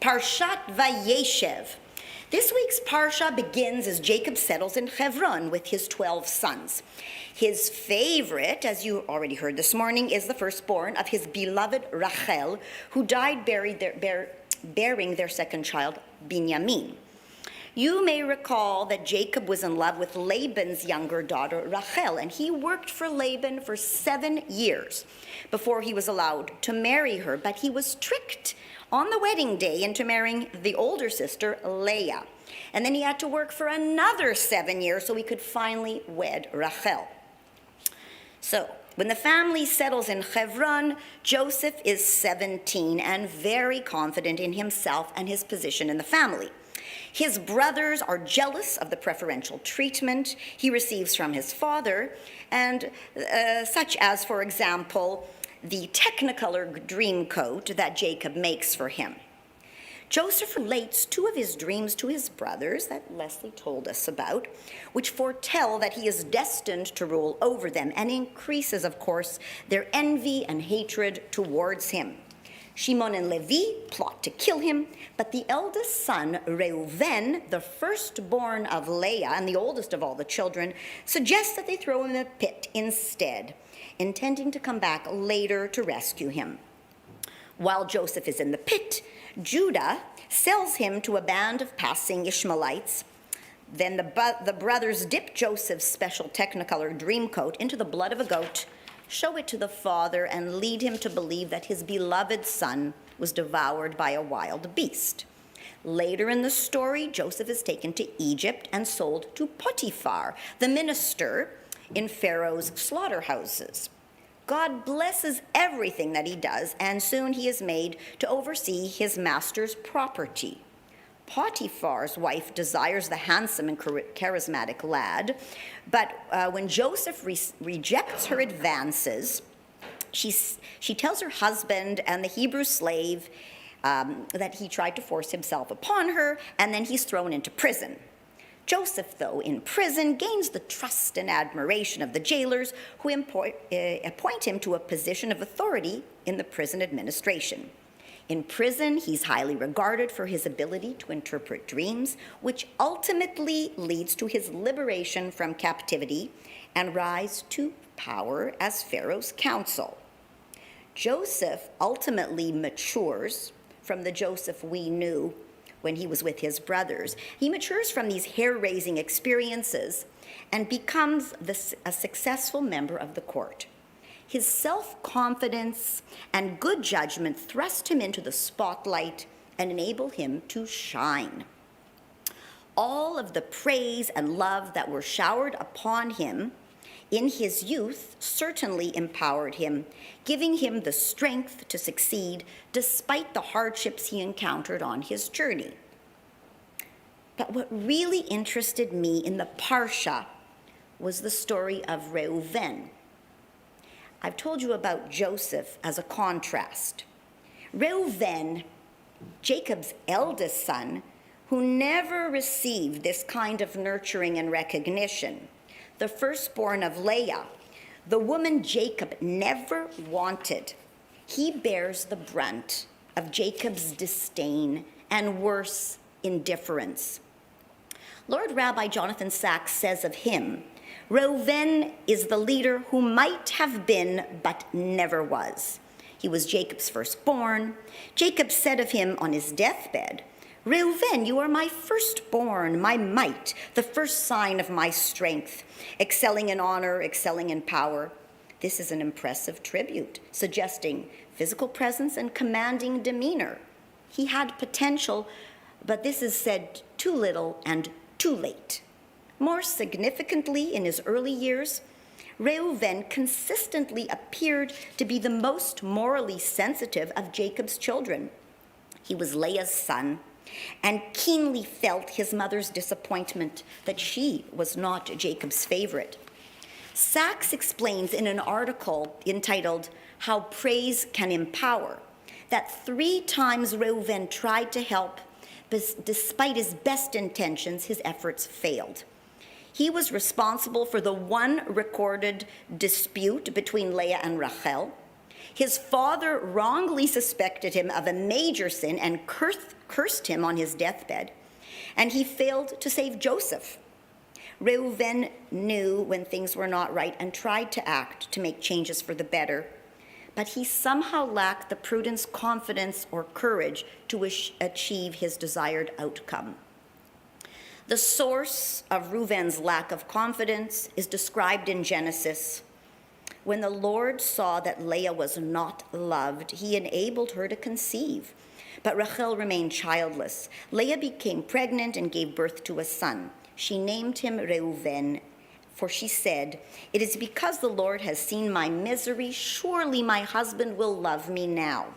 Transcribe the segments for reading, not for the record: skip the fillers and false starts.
Parshat Vayeshev. This week's Parsha begins as Jacob settles in Hebron with his 12 sons. His favorite, as you already heard this morning, is the firstborn of his beloved Rachel, who died bearing their second child, Binyamin. You may recall that Jacob was in love with Laban's younger daughter, Rachel, and he worked for Laban for 7 years before he was allowed to marry her, but he was tricked on the wedding day into marrying the older sister, Leah. And then he had to work for another 7 years so he could finally wed Rachel. So, when the family settles in Hebron, Joseph is 17 and very confident in himself and his position in the family. His brothers are jealous of the preferential treatment he receives from his father, and such as, for example, the Technicolor dream coat that Jacob makes for him. Joseph relates 2 of his dreams to his brothers that Leslie told us about, which foretell that he is destined to rule over them and increases, of course, their envy and hatred towards him. Shimon and Levi plot to kill him, but the eldest son, Reuven, the firstborn of Leah and the oldest of all the children, suggests that they throw him in a pit instead, intending to come back later to rescue him. While Joseph is in the pit, Judah sells him to a band of passing Ishmaelites. Then the brothers dip Joseph's special Technicolor dream coat into the blood of a goat, show it to the father, and lead him to believe that his beloved son was devoured by a wild beast. Later in the story, Joseph is taken to Egypt and sold to Potiphar, the minister in Pharaoh's slaughterhouses. God blesses everything that he does, and soon he is made to oversee his master's property. Potiphar's wife desires the handsome and charismatic lad, but when Joseph rejects her advances, she tells her husband and the Hebrew slave that he tried to force himself upon her, and then he's thrown into prison. Joseph, though, in prison, gains the trust and admiration of the jailers, who appoint him to a position of authority in the prison administration. In prison, he's highly regarded for his ability to interpret dreams, which ultimately leads to his liberation from captivity and rise to power as Pharaoh's counsel. Joseph ultimately matures from the Joseph we knew when he was with his brothers. He matures from these hair-raising experiences and becomes a successful member of the court. His self-confidence and good judgment thrust him into the spotlight and enable him to shine. All of the praise and love that were showered upon him in his youth certainly empowered him, giving him the strength to succeed despite the hardships he encountered on his journey. But what really interested me in the Parsha was the story of Reuven. I've told you about Joseph as a contrast. Reuven, Jacob's eldest son, who never received this kind of nurturing and recognition, the firstborn of Leah, the woman Jacob never wanted, he bears the brunt of Jacob's disdain and worse, indifference. Lord Rabbi Jonathan Sacks says of him, Reuven is the leader who might have been but never was. He was Jacob's firstborn. Jacob said of him on his deathbed, Reuven, you are my firstborn, my might, the first sign of my strength, excelling in honor, excelling in power. This is an impressive tribute, suggesting physical presence and commanding demeanor. He had potential, but this is said too little and too late. More significantly, in his early years, Reuven consistently appeared to be the most morally sensitive of Jacob's children. He was Leah's son, and keenly felt his mother's disappointment that she was not Jacob's favorite. Sacks explains in an article entitled, How Praise Can Empower, that 3 times Reuven tried to help, but despite his best intentions, his efforts failed. He was responsible for the one recorded dispute between Leah and Rachel. His father wrongly suspected him of a major sin and cursed him on his deathbed, and he failed to save Joseph. Reuven knew when things were not right and tried to act to make changes for the better, but he somehow lacked the prudence, confidence, or courage to achieve his desired outcome. The source of Reuven's lack of confidence is described in Genesis. When the Lord saw that Leah was not loved, he enabled her to conceive. But Rachel remained childless. Leah became pregnant and gave birth to a son. She named him Reuven, for she said, "It is because the Lord has seen my misery. Surely my husband will love me now."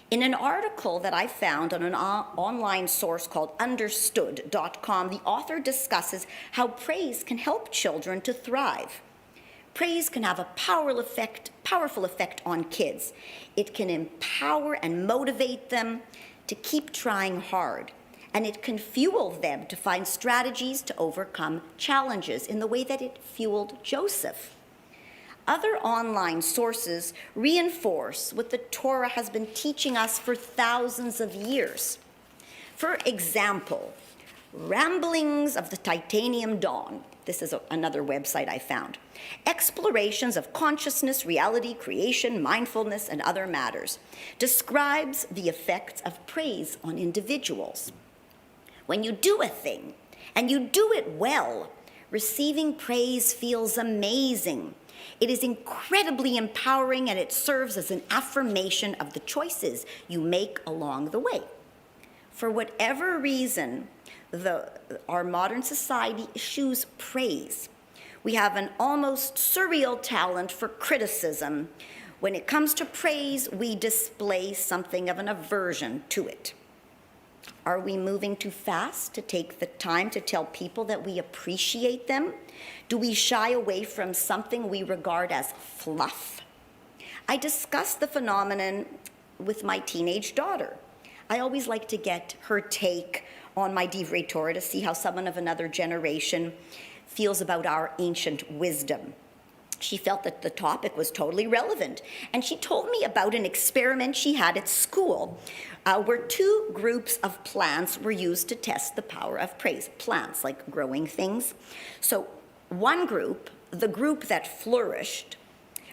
In an article that I found on an online source called understood.com, the author discusses how praise can help children to thrive. Praise can have a powerful effect on kids. It can empower and motivate them to keep trying hard, and it can fuel them to find strategies to overcome challenges in the way that it fueled Joseph. Other online sources reinforce what the Torah has been teaching us for thousands of years. For example, Ramblings of the Titanium Dawn. This is another website I found. Explorations of consciousness, reality, creation, mindfulness, and other matters. Describes the effects of praise on individuals. When you do a thing, and you do it well, receiving praise feels amazing. It is incredibly empowering, and it serves as an affirmation of the choices you make along the way. For whatever reason, our modern society eschews praise. We have an almost surreal talent for criticism. When it comes to praise, we display something of an aversion to it. Are we moving too fast to take the time to tell people that we appreciate them? Do we shy away from something we regard as fluff? I discussed the phenomenon with my teenage daughter. I always like to get her take on my Divrei Torah to see how someone of another generation feels about our ancient wisdom. She felt that the topic was totally relevant, and she told me about an experiment she had at school where two groups of plants were used to test the power of praise. Plants, like growing things. So one group, the group that flourished,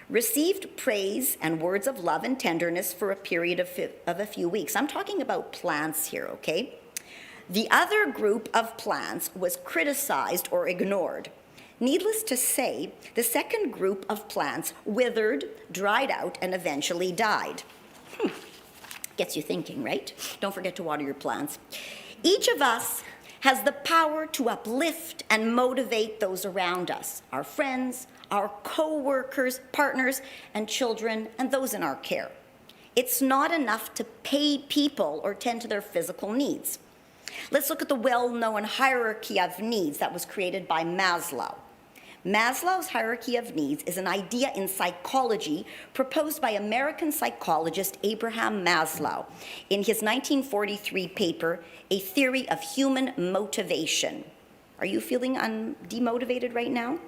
received praise and words of love and tenderness for a period of a few weeks. I'm talking about plants here, okay? The other group of plants was criticized or ignored. Needless to say, the second group of plants withered, dried out, and eventually died. Gets you thinking, right? Don't forget to water your plants. Each of us has the power to uplift and motivate those around us, our friends, our co-workers, partners, and children, and those in our care. It's not enough to pay people or tend to their physical needs. Let's look at the well-known hierarchy of needs that was created by Maslow. Maslow's hierarchy of needs is an idea in psychology proposed by American psychologist Abraham Maslow in his 1943 paper, A Theory of Human Motivation. Are you feeling demotivated right now?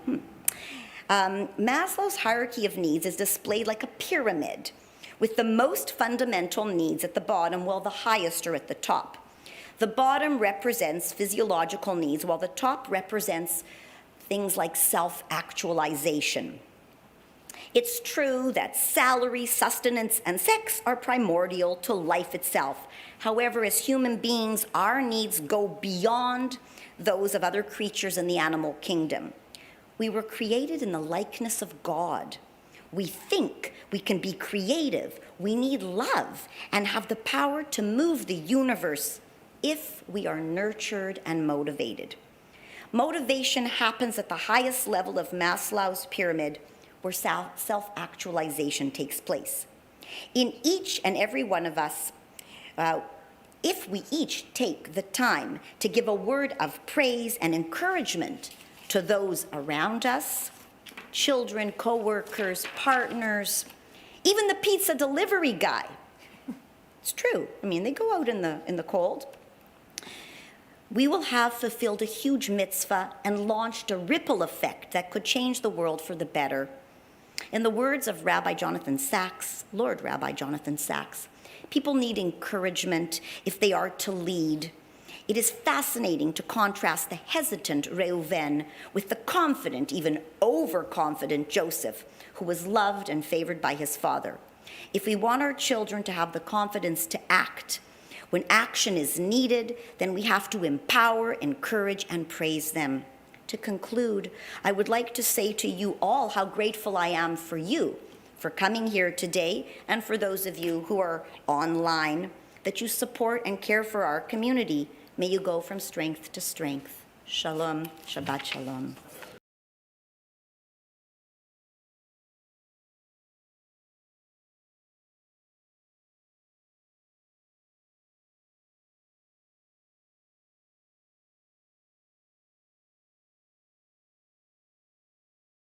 Maslow's hierarchy of needs is displayed like a pyramid, with the most fundamental needs at the bottom while the highest are at the top. The bottom represents physiological needs, while the top represents things like self-actualization. It's true that salary, sustenance, and sex are primordial to life itself. However, as human beings, our needs go beyond those of other creatures in the animal kingdom. We were created in the likeness of God. We think, we can be creative, we need love, and have the power to move the universe if we are nurtured and motivated. Motivation happens at the highest level of Maslow's pyramid, where self-actualization takes place. In each and every one of us, if we each take the time to give a word of praise and encouragement to those around us, children, co-workers, partners, even the pizza delivery guy. It's true. I mean, they go out in the cold. We will have fulfilled a huge mitzvah and launched a ripple effect that could change the world for the better. In the words of Rabbi Jonathan Sacks, Lord Rabbi Jonathan Sacks, people need encouragement if they are to lead. It is fascinating to contrast the hesitant Reuven with the confident, even overconfident Joseph, who was loved and favored by his father. If we want our children to have the confidence to act, when action is needed, then we have to empower, encourage, and praise them. To conclude, I would like to say to you all how grateful I am for you, for coming here today, and for those of you who are online, that you support and care for our community. May you go from strength to strength. Shalom, Shabbat Shalom.